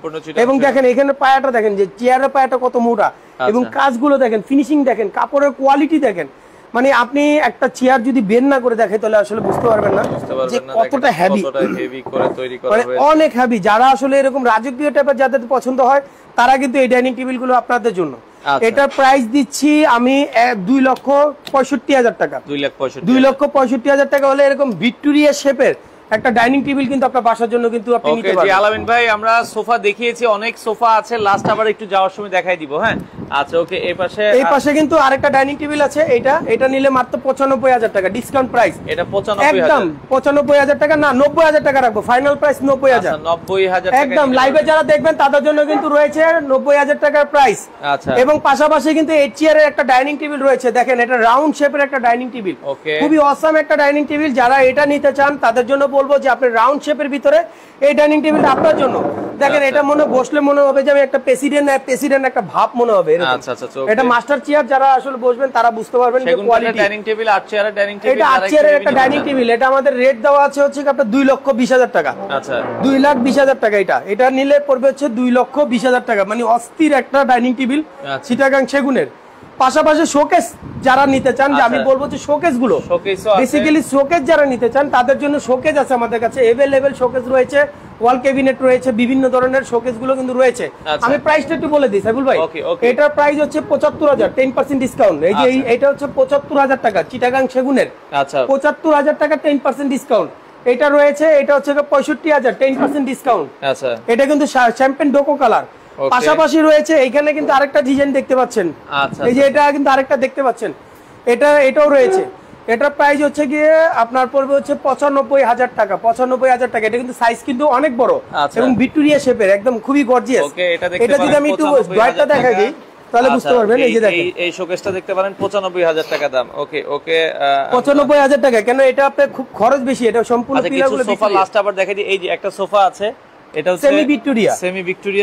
এবং দেখেন এখানে পায়াটা দেখেন, যে চেয়ারের পায়াটা কত মোটা, এবং কাজগুলো দেখেন, ফিনিশিং দেখেন, কাপড়ের কোয়ালিটি দেখেন। মানে আপনি একটা চেয়ার যদি বের না করে দেখে তাহলে আসলে বুঝতে পারবেন না যে কতটা হেভি করে তৈরি করা হয়েছে, অনেক হেভি। যারা আসলে এরকম রাজকীয় টাইপের যাদের পছন্দ হয় তারা কিন্তু এই ডাইনিং টেবিল গুলো আপনাদের জন্য। এটার প্রাইস দিচ্ছি আমি 2,65,000 টাকা। 2,65,000 টাকা হলে এরকম ভিক্টোরিয়া শেপের একটা ডাইনিং টেবিল কিন্তু আপনার বাসার জন্য কিন্তু আপনি নিতে পারবেন। জি আলামিন ভাই, আমরা সোফা দেখিয়েছি, অনেক সোফা আছে, লাস্ট আবার একটু যাওয়ার সময় দেখাই দিব। হ্যাঁ আচ্ছা ওকে। এই পাশে কিন্তু আরেকটা ডাইনিং টেবিল আছে। এটা নিলে মাত্র 95,000 টাকা, ডিসকাউন্ট প্রাইস। এটা 95,000 একদম 95,000 টাকা না, 90,000 টাকা রাখবো, ফাইনাল প্রাইস 90,000। 90,000 একদম লাইভে যারা দেখবেন তাদের জন্য কিন্তু রয়েছে 90,000 টাকার প্রাইস। আচ্ছা এবং পাশাপাশি কিন্তু 8 চেয়ারের একটা ডাইনিং টেবিল রয়েছে। দেখেন এটা রাউন্ড শেপের একটা ডাইনিং টেবিল, খুবই অসাম একটা ডাইনিং টেবিল। যারা এটা নিতে চান তাদের জন্য বলবো যে আপনি রাউন্ড শেপের ভিতরে এই ডাইনিং টেবিলটা আপনার জন্য। দেখেন এটা বসলে মনে হবে যে আমি একটা প্রেসিডেন্ট একটা ভাব মনে হবে এরকম। আচ্ছা আচ্ছা এটা মাস্টার চেয়ার, যারা আসলে বসবেন তারা বুঝতে পারবেন যে কোয়ালিটি। ডাইনিং টেবিল 8 চেয়ারের ডাইনিং টেবিল, এটা 8 চেয়ারের একটা ডাইনিং টেবিল। এটা আমাদের রেট দেওয়া আছে হচ্ছে আপনার 2,20,000 টাকা। আচ্ছা 2,20,000 টাকা। এটা নিলে পড়বে হচ্ছে 2,20,000 টাকা। মানে অস্থির একটা ডাইনিং টেবিল চিটাগাং সেগুনের। পাশাপাশি শোকেস যারা নিতে চান, যে আমি বলবো যে শোকেস গুলো বেসিক্যালি শোকেস যারা নিতে চান তাদের জন্য শোকেস আছে আমাদের কাছে। এভেলেবেল শোকেস রয়েছে, ওয়াল ক্যাবিনেট রয়েছে, বিভিন্ন ধরনের শোকেস গুলো কিন্তু রয়েছে। আমি প্রাইসটা একটু বলে দিই সাইফুল ভাই। এটার প্রাইস হচ্ছে 75,000, 10% ডিসকাউন্ট। এই যে এটা হচ্ছে 75,000 টাকা চিটাগাং সেগুনের। আচ্ছা 75,000 টাকা, 10% ডিসকাউন্ট। এটা রয়েছে, এটা হচ্ছে 65,000, 10% ডিসকাউন্ট। আচ্ছা এটা কিন্তু শ্যাম্পেন ডোকো কালার। পাশাপাশি রয়েছে এখানে কিন্তু আরেকটা ডিজাইন দেখতে পাচ্ছেন। এই যে এটা কিন্তু আরেকটা দেখতে পাচ্ছেন, এটাও রয়েছে। এটার প্রাইস হচ্ছে গিয়ে আপনার পড়বে হচ্ছে 95,000 টাকা। 95,000 টাকা। এটা কিন্তু সাইজ কিন্তু অনেক বড় এবং ভিক্টোরিয়া শেপের, একদম খুবই গর্জিয়াস। এটা যদি আমি একটু ড্রয়ারটা দেখাই দিই তাহলে বুঝতে পারবেন। এই যে দেখেন এই শোকেসটা দেখতে পারেন 95,000 টাকা দাম। ওকে 95,000 টাকা। কেন এটা আপনার খুব খরচ বেশি, এটা সম্পূর্ণ পিলারগুলো সোফা লাস্ট আবার দেখাই দিই। এই যে একটা সোফা আছে, এটা হচ্ছে সেমি ভিক্টোরিয়া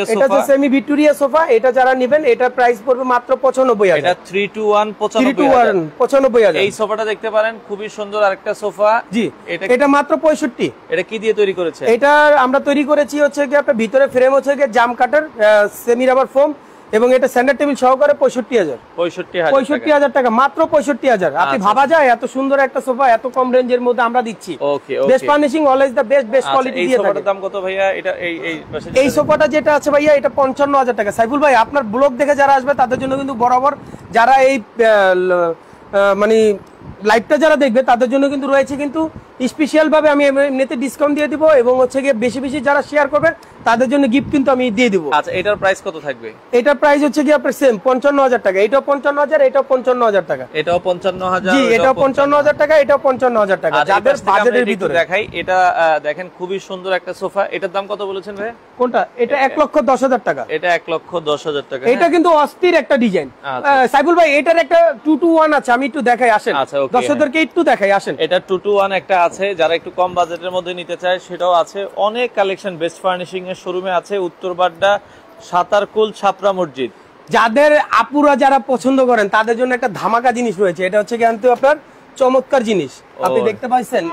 সোফা। এটা হচ্ছে সেমি ভিক্টোরিয়া সোফা। এটা যারা নেবেন এটা প্রাইস পড়বে মাত্র 95,000। এটা 3 to 1 95,000। এই সোফাটা দেখতে পারেন, খুবই সুন্দর আরেকটা সোফা। জি, এটা মাত্র 65। এটা কি দিয়ে তৈরি করেছে? এটা আমরা তৈরি করেছি হচ্ছে কি আপনার ভিতরে ফ্রেম হচ্ছে কি জাম কাটার সেমি রাবার ফোম এবং এটা সেন্টার টেবিল সহকারে 65,000 টাকা। মাত্র 65,000। আপনি ভাবা যায় এত সুন্দর একটা সোফা এত কম রেঞ্জের মধ্যে আমরা দিচ্ছি। Best furnishing, always the best quality দিয়ে থাকে। এই সোফাটার দাম কত ভাইয়া? এটা এই সোফাটা যেটা আছে ভাইয়া এটা 55,000 টাকা। সাইফুল ভাই আপনার ব্লগ দেখে যারা আসবে তাদের জন্য কিন্তু বরাবর, যারা এই মানে লাইভটা যারা দেখবে তাদের জন্য কিন্তু রয়েছে কিন্তু স্পেশাল ভাবে আমি এমনিতে ডিসকাউন্ট দিয়ে দিব এবং হচ্ছে গিয়ে বেশি বেশি যারা শেয়ার করবে তাদের জন্য গিফট কিন্তু আমি দিয়ে দিব। আচ্ছা, এটার প্রাইস কত থাকবে? এটার প্রাইস হচ্ছে কি আপনার সেম 55,000 টাকা। এটাও 55,000, এটাও 55,000 টাকা। এটাও 55,000। জি, এটাও 55,000 টাকা, এটাও 55,000 টাকা। যাদের বাজেটের ভিতরে দেখাই, এটা দেখেন খুবই সুন্দর একটা সোফা। এটার দাম কত বলেছেন ভাই? কোনটা? এটা 1,10,000 টাকা। এটা 1,10,000 টাকা। এটা কিন্তু অস্থির একটা ডিজাইন। সাইফুল ভাই এটার একটা 2 to 1 আছে, আমি একটু দেখাই আসেন। দর্শকদেরকে একটু দেখাই আসেন। এটা 2 to 1 একটা আছে, যারা একটু কম বাজেটের মধ্যে নিতে চায় সেটাও আছে। অনেক কালেকশন বেস্ট ফার্নিশিং এর শোরুমে আছে, উত্তরবাড্ডা সাতারকুল ছাপরা মসজিদ। যাদের আপুরা যারা পছন্দ করেন তাদের জন্য একটা ধামাকা জিনিস রয়েছে। এটা হচ্ছে কিন্তু আপনার চমৎকার জিনিস, আপনি দেখতে পাচ্ছেন।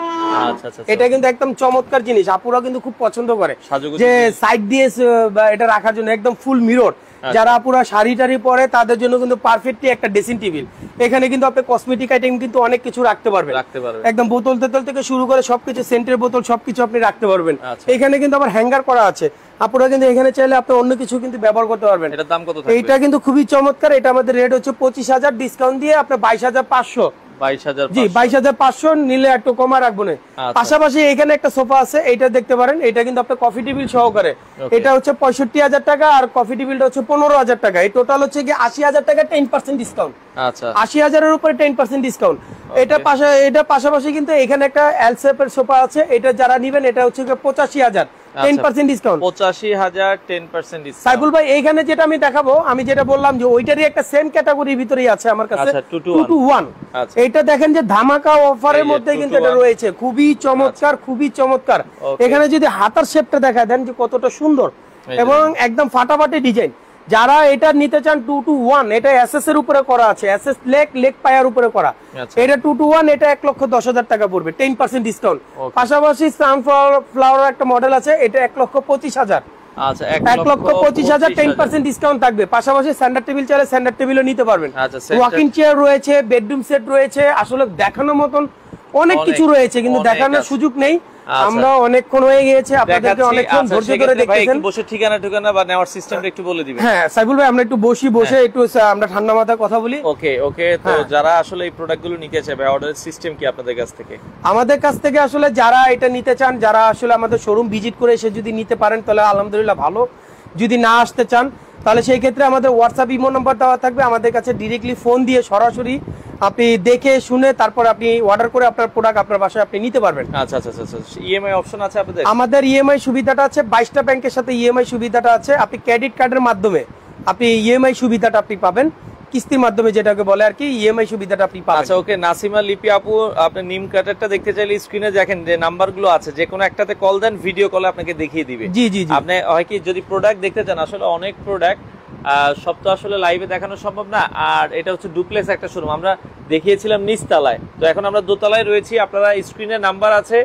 এটা কিন্তু একদম চমৎকার জিনিস, আপুরা কিন্তু খুব পছন্দ করে যে সাইড দিয়ে এটা রাখার জন্য একদম ফুল মিরর। যারা আপুরা শাড়ি টাড়ি পরে তাদের জন্য কিন্তু পারফেক্টলি একটা ড্রেসিং টেবিল। এখানে কিন্তু আপনি কসমেটিক আইটেম কিন্তু অনেক কিছু রাখতে পারবেন। একদম বোতল টোতল থেকে শুরু করে সবকিছু, সেন্টের বোতল সবকিছু আপনি রাখতে পারবেন। এখানে কিন্তু আবার হ্যাঙ্গার করা আছে, আপুরা কিন্তু এখানে চাইলে আপনি অন্য কিছু কিন্তু ব্যবহার করতে পারবেন। এটার দাম কত থাকবে? এটা কিন্তু খুবই চমৎকার। এটা আমাদের রেট হচ্ছে 25,000, ডিসকাউন্ট দিয়ে আপনার 22,500। 22,500। জি, 22,500 নিলে একটু কমা রাখবো না। পাশাপাশি এখানে একটা সোফা আছে, এটা দেখতে পারেন। এটা কিন্তু আপনার কফি টেবিল সহকারে। এটা হচ্ছে 65,000 টাকা আর কফি টেবিলটা হচ্ছে 15,000 টাকা। এই টোটাল হচ্ছে কি 80,000 টাকা, 10% ডিসকাউন্ট। আচ্ছা, 80,000 এর উপরে 10% ডিসকাউন্ট। এটা পাশাপাশি কিন্তু এখানে একটা এল শেপের সোফা আছে, এটা যারা নেবেন এটা হচ্ছে 85,000, 10% ডিসকাউন্ট। 85,000, 10% ডিসকাউন্ট। সাইফুল ভাই এইখানে যেটা আমি দেখাবো, আমি যেটা বললাম যে ওইটারই একটা সেম ক্যাটাগরির ভিতরেই আছে আমার কাছে, 2 to 1। এটা দেখেন যে ধামাকা অফারের মধ্যে কিন্তু এটা রয়েছে, খুবই চমৎকার, খুবই চমৎকার। এখানে যদি হাতার শেপটা দেখা দেন যে কতটা সুন্দর এবং একদম ফাটাফাটি ডিজাইন। যারা এটা নিতে চান 2 to 1, এটা এসএস এর উপরে করা আছে, এসএস লেগ পায়ার উপরে করা। এটা 2 to 1, এটা 1,10,000 টাকা পড়বে, 10% ডিসকাউন্ট। পাশাপাশি সানফ্লাওয়ার একটা মডেল আছে, এটা 1,25,000। আচ্ছা, 1,25,000, 10% ডিসকাউন্ট থাকবে। পাশাপাশি স্ট্যান্ডার্ড টেবিল চাইলে স্ট্যান্ডার্ড টেবিলও নিতে পারবেন। ওয়াকিং চেয়ার রয়েছে, বেডরুম সেট রয়েছে। আসলে দেখানোর মতন অনেক কিছু রয়েছে কিন্তু দেখানোর সুযোগ নেই। আমরা অনেকক্ষণ হয়ে গিয়েছে, আপনাদেরকে অনেকক্ষণ ধৈর্য ধরে দেখতেছেন। বসে ঠিকানা বা নেওয়ার সিস্টেমটা একটু বলে দিবেন। হ্যাঁ সাইফুল ভাই, আমরা একটু বসে একটু আমরা ঠান্ডা মাথায় কথা বলি। ওকে। তো যারা আসলে এই প্রোডাক্টগুলো নিতে চায়, অর্ডারের সিস্টেম কি আপনাদের কাছ থেকে? আমাদের কাছ থেকে আসলে যারা এটা নিতে চান, যারা আসলে আমাদের শোরুম ভিজিট করে এসে যদি নিতে পারেন তাহলে আলহামদুলিল্লাহ ভালো। যদি না আসতে চান তাহলে সেই ক্ষেত্রে আমাদের হোয়াটসঅ্যাপ ইমো নাম্বার দেওয়া থাকবে, আমাদের কাছে ডিরেক্টলি ফোন দিয়ে সরাসরি আপনি দেখে শুনে তারপর আপনি অর্ডার করে আপনার প্রোডাক্ট আপনার বাসায় আপনি নিতে পারবেন। আচ্ছা। ইএমআই অপশন আছে আপনাদের? আমাদের ইএমআই সুবিধাটা আছে, 22টা ব্যাংকের সাথে ইএমআই সুবিধাটা আছে। আপনি ক্রেডিট কার্ডের মাধ্যমে আপনি ইএমআই সুবিধাটা আপনি পাবেন, কিস্তির মাধ্যমে যেটাকে বলে আর কি, ইএমআই সুবিধাটা আপনি পাবেন। আচ্ছা, ওকে। নাসিমা লিপি আপু, আপনি নিম কাটারটা দেখতে চাইলে স্ক্রিনে দেখেন যে নাম্বারগুলো আছে, যে কোনো একটাতে কল দেন, ভিডিও কলে আপনাকে দেখিয়ে দিবে। জি। আপনি হয় কি যদি প্রোডাক্ট দেখতে চান, আসলে অনেক প্রোডাক্ট সব তো আসলে লাইভে দেখানো সম্ভব না। আর এটা হচ্ছে ডুপ্লেক্স একটা শোরুম, আমরা দেখিয়েছিলাম নিচতলায়, তো এখন আমরা দোতলায় রয়েছি। আপনারা স্ক্রিনে নাম্বার আছে,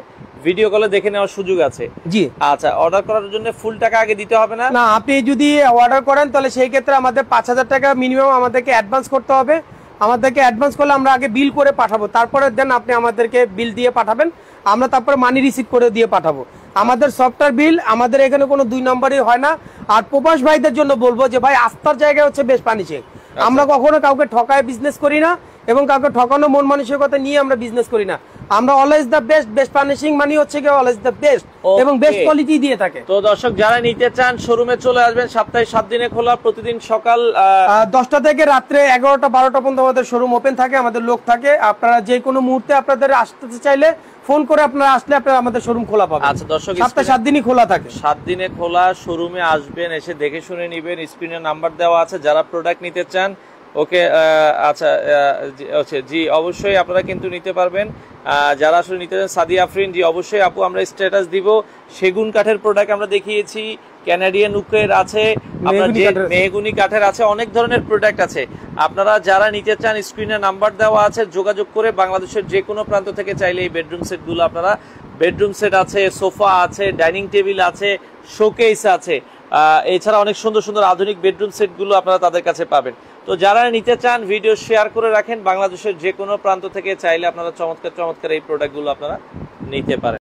ভিডিও কলে দেখে নেওয়ার সুযোগ আছে। জি। আচ্ছা, অর্ডার করার জন্য ফুল টাকা আগে দিতে হবে না? না, আপনি যদি অর্ডার করেন তাহলে সেই ক্ষেত্রে আমাদের 5,000 টাকা মিনিমাম আমাদেরকে অ্যাডভান্স করতে হবে। আমাদেরকে অ্যাডভান্স করলে আমরা আগে বিল করে পাঠাবো, তারপরে দেন আপনি আমাদেরকে বিল দিয়ে পাঠাবেন, আমরা তারপরে মানি রিসিভ করে দিয়ে পাঠাবো। আমাদের সফটওয়্যার বিল আমাদের এখানে কোনো 2 নম্বরই হয় না। আর প্রবাস ভাইদের জন্য বলবো যে ভাই, আস্থার জায়গা হচ্ছে বেস্ট ফার্নিশিং। আমরা কখনো কাউকে ঠকায় বিজনেস করি না এবং কাউকে ঠকানো মন মানসিকতা নিয়ে আমরা বিজনেস করি না। আমরা always the best, best furnishing মানে হচ্ছে কি অলওয়েজ দ্য বেস্ট এবং বেস্ট কোয়ালিটি দিয়ে থাকে। তো দর্শক যারা নিতে চান শোরুমে চলে আসবেন, সপ্তাহে 7 দিনে খোলা, প্রতিদিন সকাল 10টা থেকে রাত্রে 11টা 12টা পর্যন্ত আমাদের শোরুম ওপেন থাকে, আমাদের লোক থাকে। আপনারা যে কোনো মুহূর্তে আপনাদের আসতে চাইলে ফোন করে আপনারা আসলে আপনারা আমাদের শোরুম খোলা পাবেন। আচ্ছা দর্শক, সপ্তাহে 7 দিনই খোলা থাকে। 7 দিনে খোলা, শোরুমে আসবেন, এসে দেখে শুনে নেবেন। স্ক্রিনে নাম্বার দেওয়া আছে, যারা প্রোডাক্ট নিতে চান ওকে আচ্ছা জি অবশ্যই আপনারা কিন্তু নিতে পারবেন। যারা আসলে নিতে চান সাদিয়া আফরিন, জি অবশ্যই আপু আমরা স্ট্যাটাস দিব। সেগুন কাঠের প্রোডাক্ট আমরা দেখিয়েছি, ক্যানাডিয়ান উকের আছে, আপনার যে মেহগুনি কাঠের আছে, অনেক ধরনের প্রোডাক্ট আছে। আপনারা যারা নিতে চান স্ক্রিনে নাম্বার দেওয়া আছে, যোগাযোগ করে বাংলাদেশের যে কোনো প্রান্ত থেকে চাইলে এই বেডরুম সেটগুলো আপনারা, বেডরুম সেট আছে, সোফা আছে, ডাইনিং টেবিল আছে, শোকেস আছে, এছাড়া অনেক সুন্দর সুন্দর আধুনিক বেডরুম সেটগুলো আপনারা তাদের কাছে পাবেন। তো যারা নিতে চান ভিডিও শেয়ার করে রাখেন, বাংলাদেশের যে কোনো প্রান্ত থেকে চাইলে আপনারা চমৎকার চমৎকার এই প্রোডাক্টগুলো আপনারা নিতে পারেন।